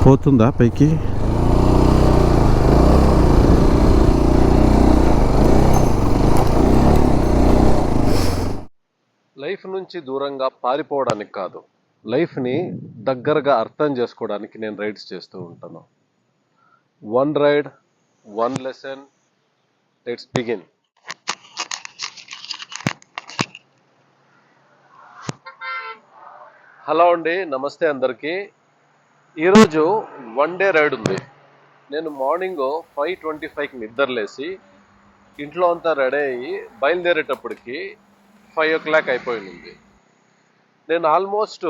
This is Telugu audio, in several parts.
పోతుందా పైకి? లైఫ్ నుంచి దూరంగా పారిపోవడానికి కాదు, లైఫ్ని దగ్గరగా అర్థం చేసుకోవడానికి నేను రైడ్స్ చేస్తూ ఉంటాను. One ride, one lesson, let's begin. Hello అండి, నమస్తే అందరికీ. ఈరోజు వన్ డే రైడ్ ఉంది. నేను మార్నింగ్ 5:25కి నిద్రలేసి ఇంట్లో అంతా రెడీ అయ్యి బయలుదేరేటప్పటికి 5 o'clock అయిపోయింది. నేను ఆల్మోస్ట్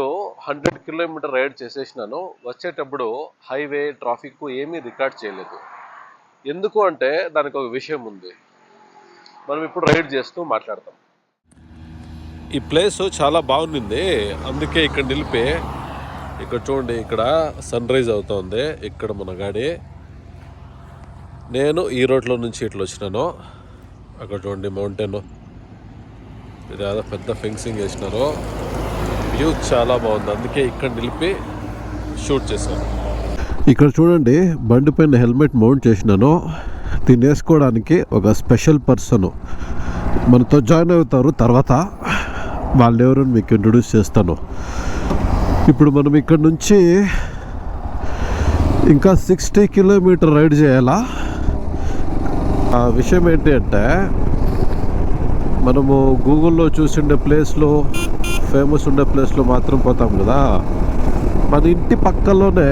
100 కిలోమీటర్ రైడ్ చేసేసినాను. వచ్చేటప్పుడు హైవే ట్రాఫిక్ ఏమీ రికార్డ్ చేయలేదు. ఎందుకు అంటే దానికి ఒక విషయం ఉంది, మనం ఇప్పుడు రైడ్ చేస్తూ మాట్లాడతాం. ఈ ప్లేస్ చాలా బాగుంది, అందుకే ఇక్కడ నిలిపి ఇక్కడ చూడండి, ఇక్కడ సన్ రైజ్ అవుతుంది. ఇక్కడ మన గాడి, నేను ఈ రోడ్లో నుంచి ఇట్లా వచ్చినాను. అక్కడ చూడండి మౌంటైన్, ఇది ఏదో పెద్ద ఫెన్సింగ్ వేసినారు. వ్యూ చాలా బాగుంది, అందుకే ఇక్కడ నిలిపి షూట్ చేశాను. ఇక్కడ చూడండి, బండి పైన హెల్మెట్ మౌంట్ చేసినాను. దీన్ని వేసుకోవడానికి ఒక స్పెషల్ పర్సన్ మనతో జాయిన్ అవుతారు. తర్వాత వాళ్ళు ఎవరు మీకు ఇంట్రొడ్యూస్ చేస్తాను. ఇప్పుడు మనం ఇక్కడ నుంచి ఇంకా 60 కిలోమీటర్ రైడ్ చేయాలా. ఆ విషయం ఏంటి అంటే, మనము గూగుల్లో చూసిండే ప్లేస్లో, ఫేమస్ ఉండే ప్లేస్లో మాత్రం పోతాం కదా. మన ఇంటి పక్కలోనే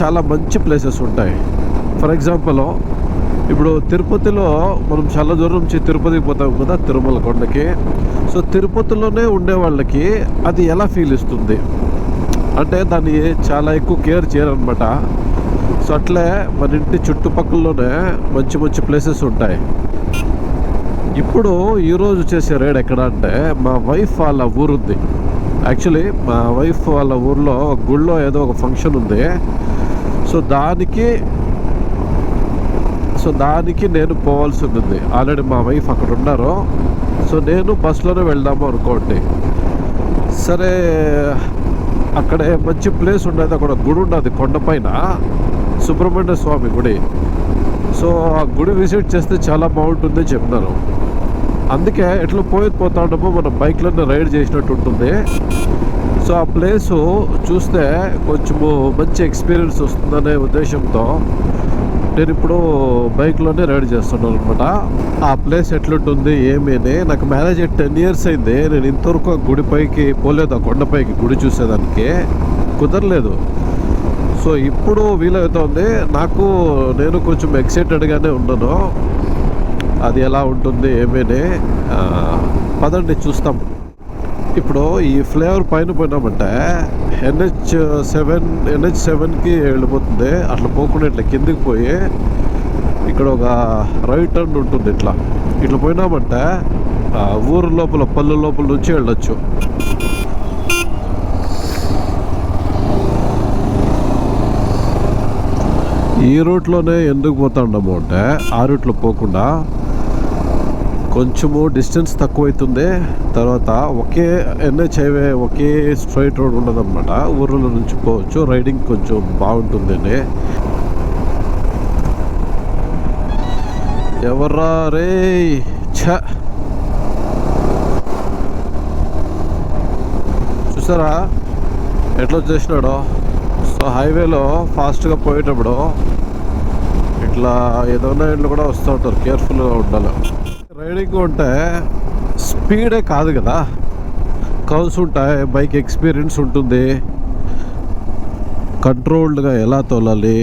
చాలా మంచి ప్లేసెస్ ఉంటాయి. ఫర్ ఎగ్జాంపుల్, ఇప్పుడు తిరుపతిలో మనం చాలా దూరం నుంచి తిరుపతికి పోతాం కదా, తిరుమల కొండకి. సో తిరుపతిలోనే ఉండే వాళ్ళకి అది ఎలా ఫీల్ ఇస్తుంది అంటే, దాన్ని చాలా ఎక్కువ కేర్ చేయరనమాట. సో అట్లే మన ఇంటి చుట్టుపక్కలలోనే మంచి మంచి ప్లేసెస్ ఉంటాయి. ఇప్పుడు ఈరోజు చేసే రైడ్ ఎక్కడ అంటే, మా వైఫ్ వాళ్ళ ఊరుంది. యాక్చువల్లీ మా వైఫ్ వాళ్ళ ఊర్లో గుళ్ళో ఏదో ఒక ఫంక్షన్ ఉంది. సో దానికి నేను పోవాల్సి ఉంది. ఆల్రెడీ మా వైఫ్ అక్కడ ఉన్నారు. సో నేను బస్సులోనే వెళ్దాము అనుకోండి. సరే, అక్కడే మంచి ప్లేస్ ఉండేది. అక్కడ గుడి ఉన్నది కొండపైన, సుబ్రహ్మణ్య స్వామి గుడి. సో ఆ గుడి విజిట్ చేస్తే చాలా బాగుంటుంది చెప్పినారు. అందుకే ఎట్లా పోతా ఉంటామో మనం బైక్లోనే రైడ్ చేసినట్టు ఉంటుంది. సో ఆ ప్లేసు చూస్తే కొంచెము మంచి ఎక్స్పీరియన్స్ వస్తుందనే ఉద్దేశంతో నేను ఇప్పుడు బైక్లోనే రైడ్ చేస్తున్నాను అనమాట. ఆ ప్లేస్ ఎట్లుంటుంది ఏమీ అని. నాకు మ్యారేజ్ 10 years అయింది. నేను ఇంతవరకు ఆ గుడిపైకి పోలేదు, ఆ కొండపైకి గుడి చూసేదానికి కుదరలేదు. సో ఇప్పుడు వీలవుతుంది నాకు. నేను కొంచెం ఎక్సైటెడ్గానే ఉన్నాను, అది ఎలా ఉంటుంది ఏమేని. పదండి చూస్తాం. ఇప్పుడు ఈ ఫ్లేవర్ పైన పోయినామంటే NH7కి వెళ్ళిపోతుంది. అట్లా పోకుండా ఇట్లా కిందికి పోయి ఇక్కడ ఒక రైట్ టర్న్ ఉంటుంది. ఇట్లా పోయినామంటే ఊరు లోపల, పల్లె లోపల నుంచి వెళ్ళొచ్చు. ఈ రూట్లోనే ఎందుకు పోతా ఉన్నాము అంటే, ఆ రూట్లో పోకుండా కొంచెము డిస్టెన్స్ తక్కువ అవుతుంది. తర్వాత ఒకే NH హైవే, ఒకే స్ట్రైట్ రోడ్ ఉండదన్నమాట. ఊర్ల నుంచి పోవచ్చు, రైడింగ్ కొంచెం బాగుంటుందండి. ఎవర్రా రే చూసారా ఎట్లా వచ్చేసినాడో. సో హైవేలో ఫాస్ట్గా పోయేటప్పుడు ఇట్లా ఏదైనా ఇంట్లో కూడా వస్తూ ఉంటారు, కేర్ఫుల్గా ఉండాలి. రైడింగ్ ఉంటే స్పీడే కాదు కదా, కర్వ్స్ ఉంటాయి, బైక్ ఎక్స్పీరియన్స్ ఉంటుంది, కంట్రోల్డ్గా ఎలా తోలాలి.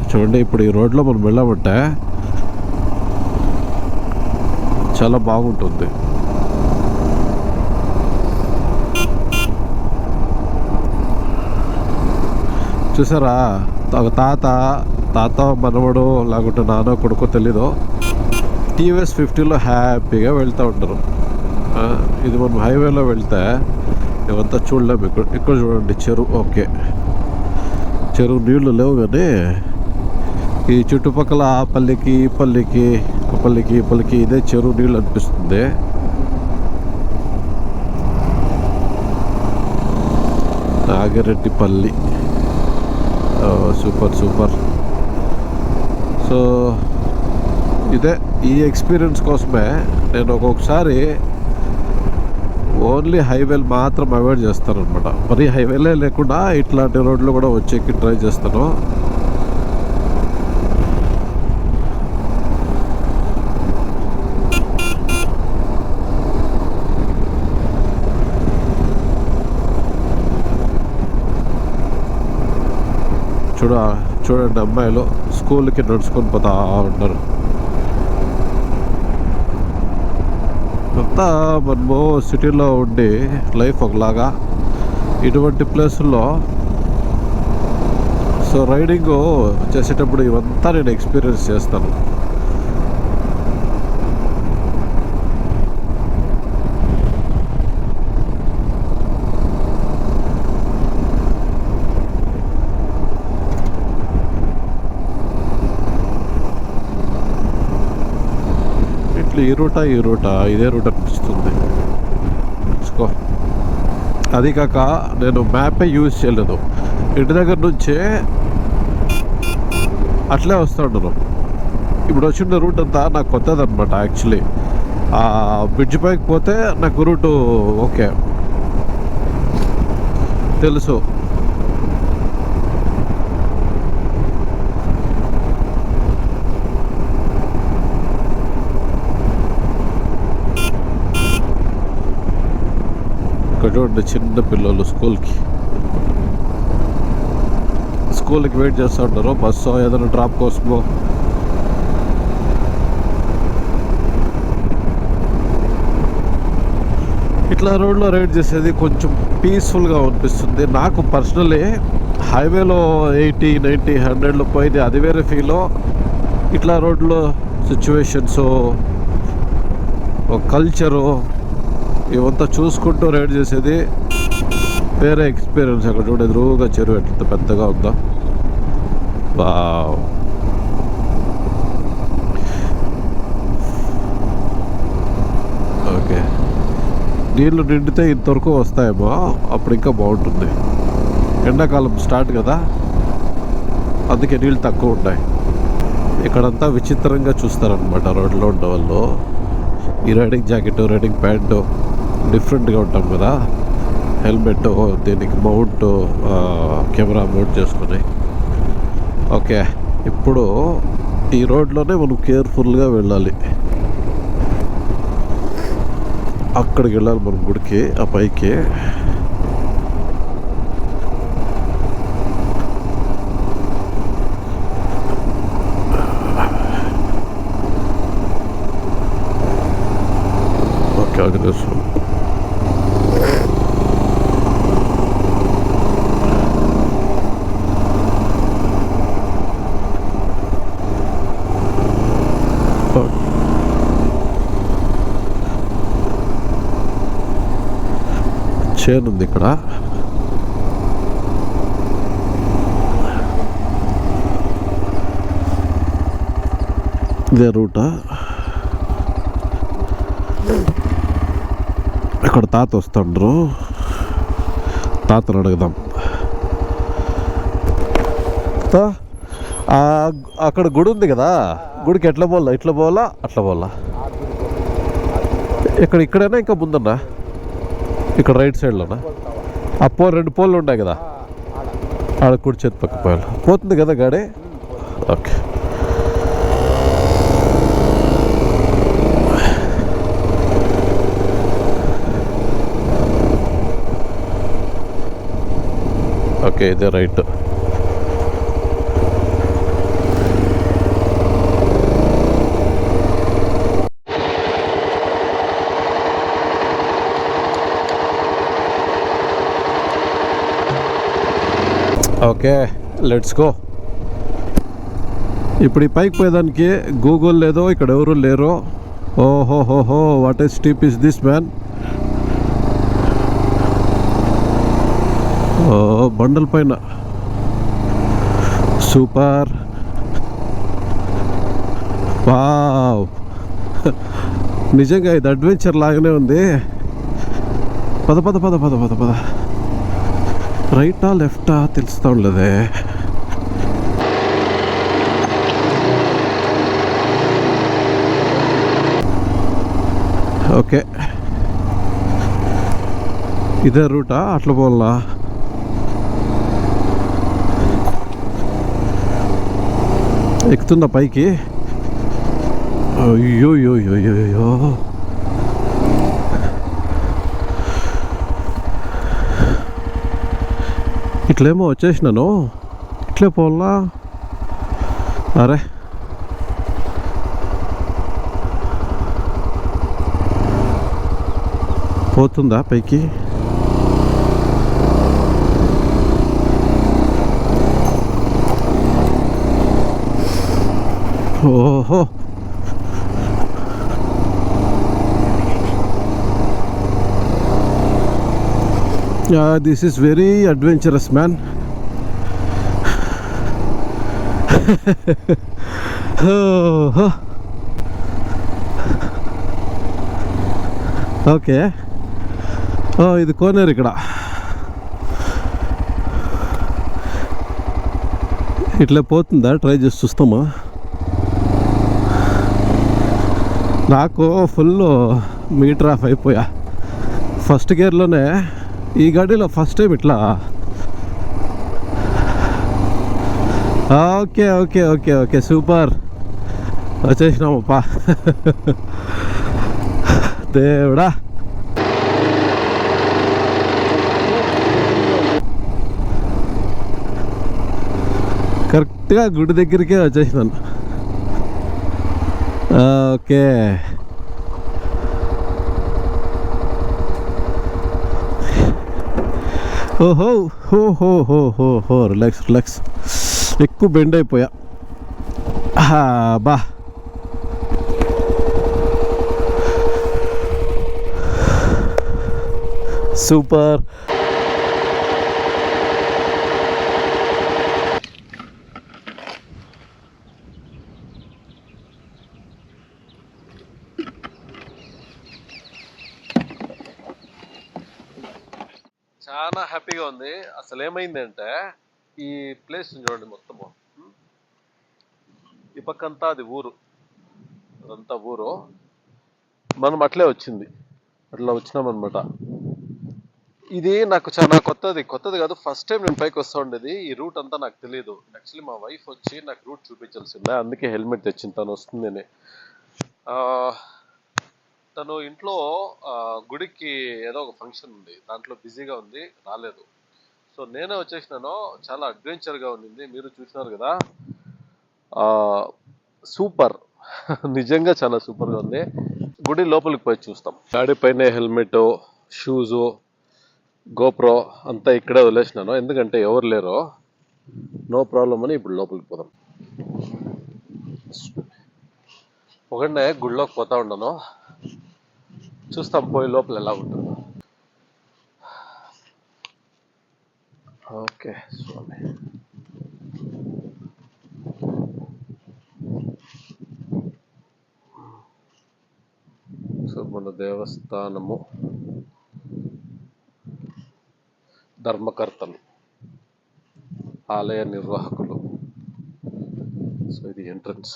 చూడండి, ఇప్పుడు ఈ రోడ్లో మనం వెళ్ళామంటే చాలా బాగుంటుంది. చూసారా, ఒక తాత మనవడు లేకుంటే నాన్న కొడుకో తెలీదు, TVS 50లో హ్యాపీగా వెళ్తూ ఉంటారు. ఇది మనం హైవేలో వెళ్తే ఇవంతా చూడలేము. ఇక్కడ చూడండి చెరువు. ఓకే, చెరువు నీళ్లు లేవు, కానీ ఈ చుట్టుపక్కల ఆ పల్లికి ఇదే చెరువు నీళ్ళు అనిపిస్తుంది. Nagireddipalli super super. సో ఇదే ఈ ఎక్స్పీరియన్స్ కోసమే నేను ఒక్కొక్కసారి ఓన్లీ హైవేలు మాత్రం అవాయిడ్ చేస్తాను అనమాట. మరి హైవేలే లేకుండా ఇట్లాంటి రోడ్లు కూడా వచ్చేకి ట్రై చేస్తాను. చూడండి అమ్మాయిలు స్కూల్కి నడుచుకొని పోతా ఉంటారు. అంతా మనము సిటీలో ఉండి లైఫ్ ఒకలాగా, ఇటువంటి ప్లేసుల్లో సో రైడింగ్ చేసేటప్పుడు ఇవంతా నేను ఎక్స్పీరియన్స్ చేస్తాను. ఈ రూట ఇదే రూట్ అనిపిస్తుంది. అది కాక నేను మ్యాపే యూజ్ చేయలేదు, ఇంటి దగ్గర నుంచే అట్లే వస్తూ ఉన్నాను. ఇప్పుడు వచ్చిన రూట్ అంతా నాకు కొత్తది అనమాట. యాక్చువల్లీ ఆ బ్రిడ్జ్ పైకి పోతే నాకు రూటు ఓకే తెలుసు. ఇక్కడ చిన్న పిల్లలు స్కూల్కి వెయిట్ చేస్తూ ఉంటారు, బస్సు ఏదైనా డ్రాప్ కోసమో. ఇట్లా రోడ్లో రైడ్ చేసేది కొంచెం పీస్ఫుల్గా అనిపిస్తుంది నాకు పర్సనలీ. హైవేలో 80, 90, 100లో పోయింది అది వేరే ఫీలో. ఇట్లా రోడ్లో సిచ్యువేషన్స్, కల్చరు ఇవంతా చూసుకుంటూ రైడ్ చేసేది వేరే ఎక్స్పీరియన్స్. అక్కడ చూడ ఎదురుగా చెరువు ఎంత పెద్దగా ఉందా. వావ్. ఓకే, నీళ్ళు నిండితే ఇంతవరకు వస్తాయేమో, అప్పుడు ఇంకా బాగుంటుంది. ఎండాకాలం స్టార్ట్ కదా, అందుకే నీళ్ళు తక్కువ ఉంటాయి. ఇక్కడంతా విచిత్రంగా చూస్తారనమాట రోడ్లో ఉండే వాళ్ళు. ఈ రైడింగ్ జాకెట్, రైడింగ్ ప్యాంటు డిఫరెంట్గా ఉంటాం కదా, హెల్మెట్, దీనికి మౌంట్, కెమెరా మౌంట్ చేసుకుని. ఓకే, ఇప్పుడు ఈ రోడ్లోనే మనం కేర్ఫుల్గా వెళ్ళాలి. అక్కడికి వెళ్ళాలి మనం, గుడికి, ఆ పైకి. ఓకే, అది తెలుసు. చేను ఉంది ఇక్కడ. ఇదే రూటా? ఇక్కడ తాత వస్తుండ్రు, తాతను అడుగుదాం. అక్కడ గుడి ఉంది కదా, గుడికి ఎట్లా పోవాలా? ఇట్లా పోవాలా అట్లా పోవాలా? ఇక్కడైనా ఇంకా ముందన్నా? ఇక్కడ రైట్ సైడ్లోనా? ఆ 2 పోల్లు ఉన్నాయి కదా, ఆడ కుడి చేతి పక్క పోయాలి. పోతుంది కదా గాడి. ఓకే, ఓకే, ఇదే రైట్. Okay, let's go. ఇప్పుడు ఈ పైకి పోయేదానికి గూగుల్ లేదో, ఇక్కడ ఎవరు లేరు. ఓహోహోహో, what a steep is this man. ఓ, బండల పైన సూపర్. వావ్, నిజంగా ఇది అడ్వెంచర్ లాగానే ఉంది. పద పద పద పద పద పద. రైటా లెఫ్టా తెలుస్తా ఉండలేదే. ఓకే, ఇదే రూటా? అట్లా పోలా? ఎక్కుతుందా పైకి? అయ్యో యో యో యో యో. ఇట్లేమో వచ్చేసినాను, ఇట్లే పోలా? అరే పోతుందా పైకి? ఓహో, this is very adventurous man. Okay, ఇది కోనేరు. ఇక్కడ ఇట్లా పోతుందా? ట్రై చేసి చూస్తామా? నాకు ఫుల్ మీటర్ ఆఫ్ అయిపోయా ఫస్ట్ గేర్లోనే. ఈ గాడిలో ఫస్ట్ టైం ఇట్లా. Okay okay okay okay, super, వచ్చేసినామప్పా. దేవుడా, కరెక్ట్గా గుడి దగ్గరికే వచ్చేసినాను. ఓకే, ఓహో హో హో హో హో హో, రిలాక్స్ రిలాక్స్. ఎక్కువ బెండ్ అయిపోయా. బా, సూపర్. చాలా హ్యాపీగా ఉంది. అసలు ఏమైందంటే, ఈ ప్లేస్ చూడండి మొత్తము, ఈ పక్కంతా అది ఊరు, అదంతా ఊరు. మనం అట్లే వచ్చింది, అట్లా వచ్చినామన్నమాట. ఇది నాకు చాలా కొత్తది కాదు, ఫస్ట్ టైం నేను పైకి వస్తూ ఉండేది. ఈ రూట్ అంతా నాకు తెలియదు. యాక్చువల్లీ మా వైఫ్ వచ్చి నాకు రూట్ చూపించాల్సిందే, అందుకే హెల్మెట్ తెచ్చింది, తను వస్తుందని. తను ఇంట్లో గుడికి ఏదో ఒక ఫంక్షన్ ఉంది, దాంట్లో బిజీగా ఉంది, రాలేదు. సో నేనే వచ్చేసినాను. చాలా అడ్వెంచర్గా ఉండింది, మీరు చూసినారు కదా. సూపర్. నిజంగా చాలా సూపర్గా ఉంది. గుడి లోపలికి పోయి చూస్తాం. గాడి పైన హెల్మెట్, షూజు, గోప్రో అంతా ఇక్కడే వదిలేసినాను, ఎందుకంటే ఎవరు లేరు. నో ప్రాబ్లం అని ఇప్పుడు లోపలికి పోదాం. ఒకటే గుడిలోకి పోతా ఉన్నాను, చూస్తాం పోయి లోపల ఎలా ఉంటుందో. ఓకే స్వామి, సో మన దేవస్థానము ధర్మకర్తలు, ఆలయ నిర్వాహకులు. సో ఇది ఎంట్రన్స్.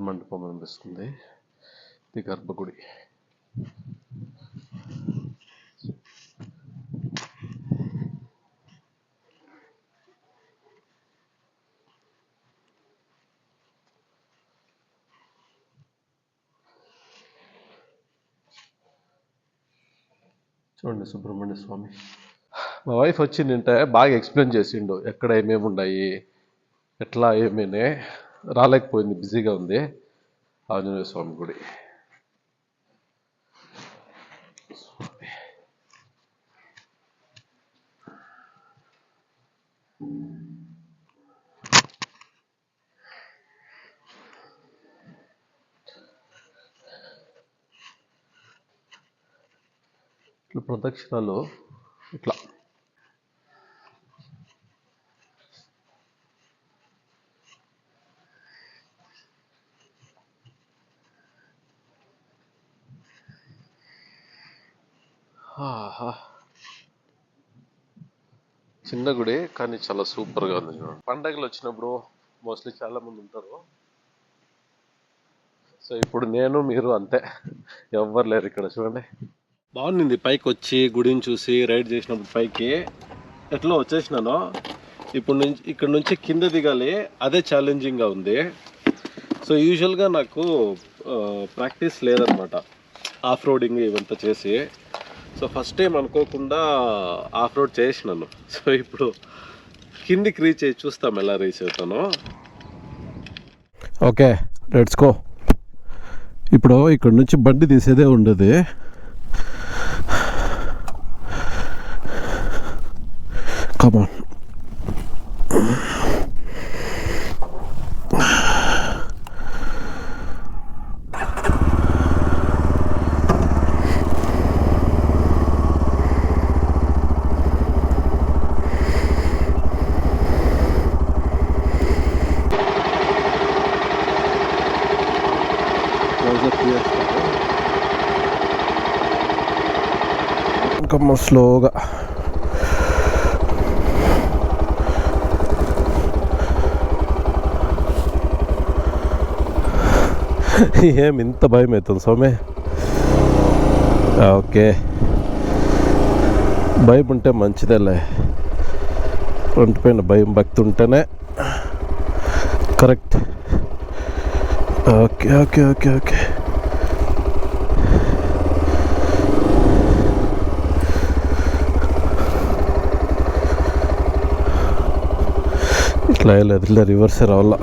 మండపం అనిపిస్తుంది, ఇది గర్భగుడి. చూడండి సుబ్రహ్మణ్య స్వామి. మా వైఫ్ వచ్చిందంటే బాగా ఎక్స్ప్లెయిన్ చేసిండు, ఎక్కడ ఏమేమి ఉన్నాయి, ఎట్లా ఏమేనే. రాలేకపోయింది, బిజీగా ఉంది. ఆంజనేయ స్వామి గుడి. ఇట్లా ప్రదక్షిణాలు ఇట్లా. ఆహా. చిన్న గుడి కానీ చాలా సూపర్గా ఉంది. పండగలు వచ్చినప్పుడు మోస్ట్లీ చాలా మంది ఉంటారు. సో ఇప్పుడు నేను మీరు అంతే, ఎవ్వరు లేరు ఇక్కడ. చూడండి, బాగుంది. పైకి వచ్చి గుడిని చూసి రైడ్ చేసినప్పుడు పైకి ఎట్లా వచ్చేసినానో, ఇప్పుడు నుంచి ఇక్కడ నుంచి కింద దిగాలి, అదే ఛాలెంజింగ్గా ఉంది. సో యూజువల్గా నాకు ప్రాక్టీస్ లేదనమాట ఆఫ్ రోడింగ్ ఇవంతా చేసి. సో ఫస్ట్ టైం అనుకోకుండా ఆఫ్ రోడ్ చేసినాను. సో ఇప్పుడు కిందికి రీచ్ అయ్యి చూస్తాం ఎలా రీచ్ అవుతాను. Okay, let's go. ఇప్పుడు ఇక్కడ నుంచి బండి తీసేదే ఉండదు. కమాన్. ఇంకా స్లోగా ఏం ఇంత భయం అవుతుంది సోమే? ఓకే, భయం ఉంటే మంచిదేలే. ఫ్రంట్ పైన భయం భక్తి ఉంటేనే correct. Okay okay okay okay. ఇట్లా వెళ్ళలేదు, ఇట్లా రివర్సే రావాల.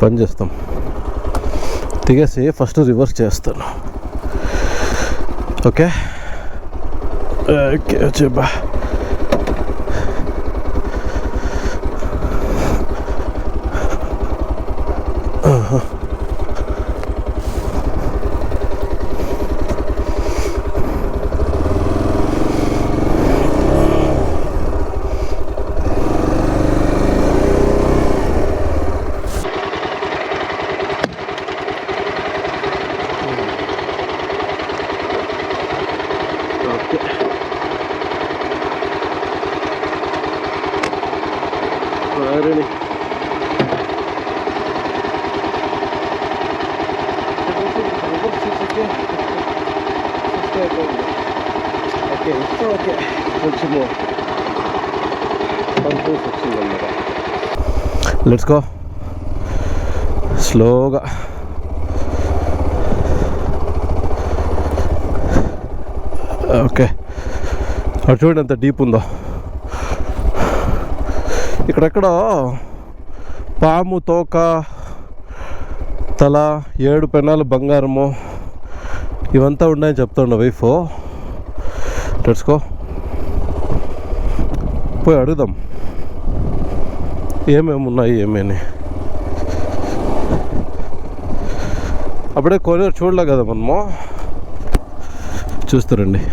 పని చేస్తాం, దిగేసి ఫస్ట్ రివర్స్ చేస్తాను. ఓకే ఓకే చెప్పా. ఓకే, కొంచెము కన్ఫ్యూజ్ వచ్చిందన్నమాట. లెట్స్ గో స్లోగా. ఓకే, అటు చూడండి ఎంత డీప్ ఉందో. ఇక్కడెక్కడో పాము తోక, తల, 7 పెనాలు బంగారము ఇవంతా ఉన్నాయని చెప్తుండ వైఫ్. లెట్స్ గో, పోయి అడుగుదాం ఏమేమి ఉన్నాయి ఏమేని. అప్పుడే కోనేరు చూడలే కదా మనము, చూస్తారండి.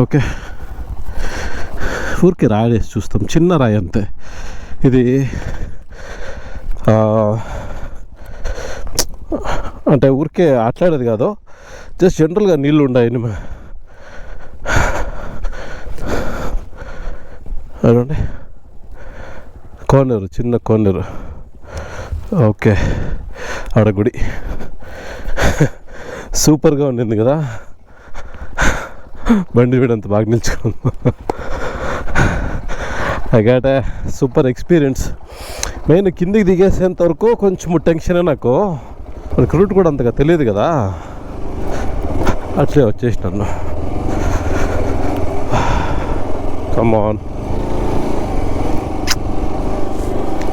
ఓకే, ఊరికి రాయేసి చూస్తాం, చిన్న రాయి అంతే. ఇది అంటే ఊరికే ఆట్లాడేది కాదు, జస్ట్ జనరల్గా నీళ్ళు ఉన్నాయి. అదండి కోనేరు, చిన్న కోనేరు. ఓకే, ఆడ గుడి సూపర్గా ఉండింది కదా, బండి వీడంత బాగా నిల్చుకుంది. I got a super experience. Main కిందికి దిగేసేంత వరకు కొంచెం టెన్షనే నాకు, మనకు రూట్ కూడా అంతగా తెలియదు కదా, అట్లే వచ్చేసినాను. కమాన్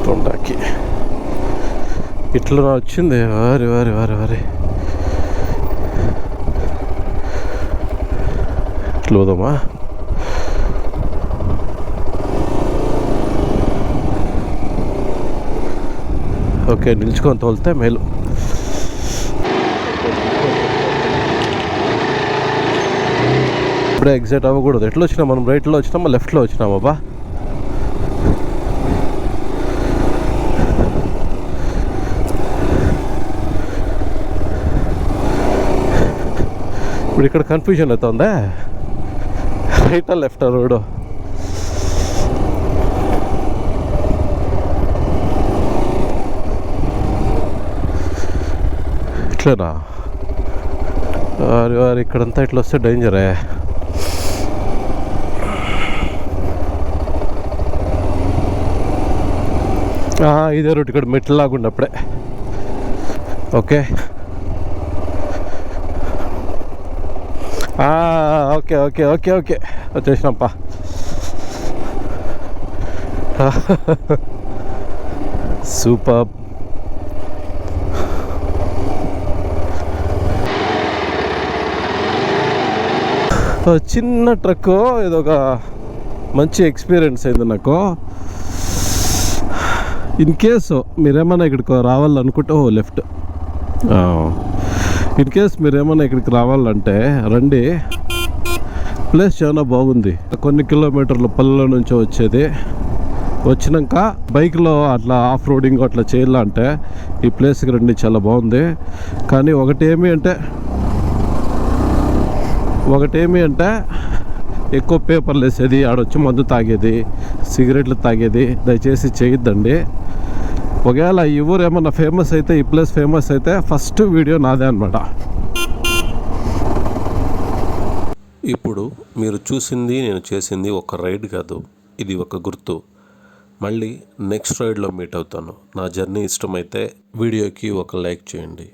తొండాకి ఇట్లా వచ్చింది. వారి వారి వారి వారి ఇట్లా పోదామా? ఓకే, నిల్చుకొని తోలితే మేలు. ఇప్పుడే ఎగ్జైట్ అవ్వకూడదు. ఎట్లా వచ్చినా మనం? రైట్లో వచ్చినామా లెఫ్ట్లో వచ్చినామా? ఇప్పుడు ఇక్కడ కన్ఫ్యూజన్ అవుతుందా? రైటా లెఫ్టా రోడ్? ఇట్లేనా? వారి వారి ఇక్కడంతా ఇట్లా వస్తే డేంజరే. ఇదే రూట్. ఇక్కడ మెట్లు లాగుండప్పుడే. Okay okay okay okay okay వచ్చేసినాంపా. సూపర్. చిన్న ట్రక్, ఇదొక మంచి ఎక్స్పీరియన్స్ అయింది నాకు. ఇన్ కేసు మీరేమన్నా ఇక్కడికి రావాలనుకుంటే లెఫ్ట్. ఇన్ కేస్ మీరేమన్నా ఇక్కడికి రావాలంటే రండి. ప్లేస్ చాలా బాగుంది. కొన్ని కిలోమీటర్ల పల్లెల నుంచి వచ్చేది. వచ్చినాక బైక్లో అట్లా ఆఫ్ రోడింగ్ అట్లా చేయాలంటే ఈ ప్లేస్కి రండి, చాలా బాగుంది. కానీ ఒకటేమి అంటే ఎక్కువ పేపర్లు వేసేది, ఆడొచ్చి మందు తాగేది, సిగరెట్లు తాగేది దయచేసి చేయొద్దండి. ఒకవేళ ఈ ఊరు ఏమన్నా ఫేమస్ అయితే, ఈ ప్లేస్ ఫేమస్ అయితే ఫస్ట్ వీడియో నాదే అనమాట. ఇప్పుడు మీరు చూసింది, నేను చేసింది ఒక రైడ్ కాదు, ఇది ఒక గుర్తు. మళ్ళీ నెక్స్ట్ రైడ్లో మీట్ అవుతాను. నా జర్నీ ఇష్టమైతే వీడియోకి ఒక లైక్ చేయండి.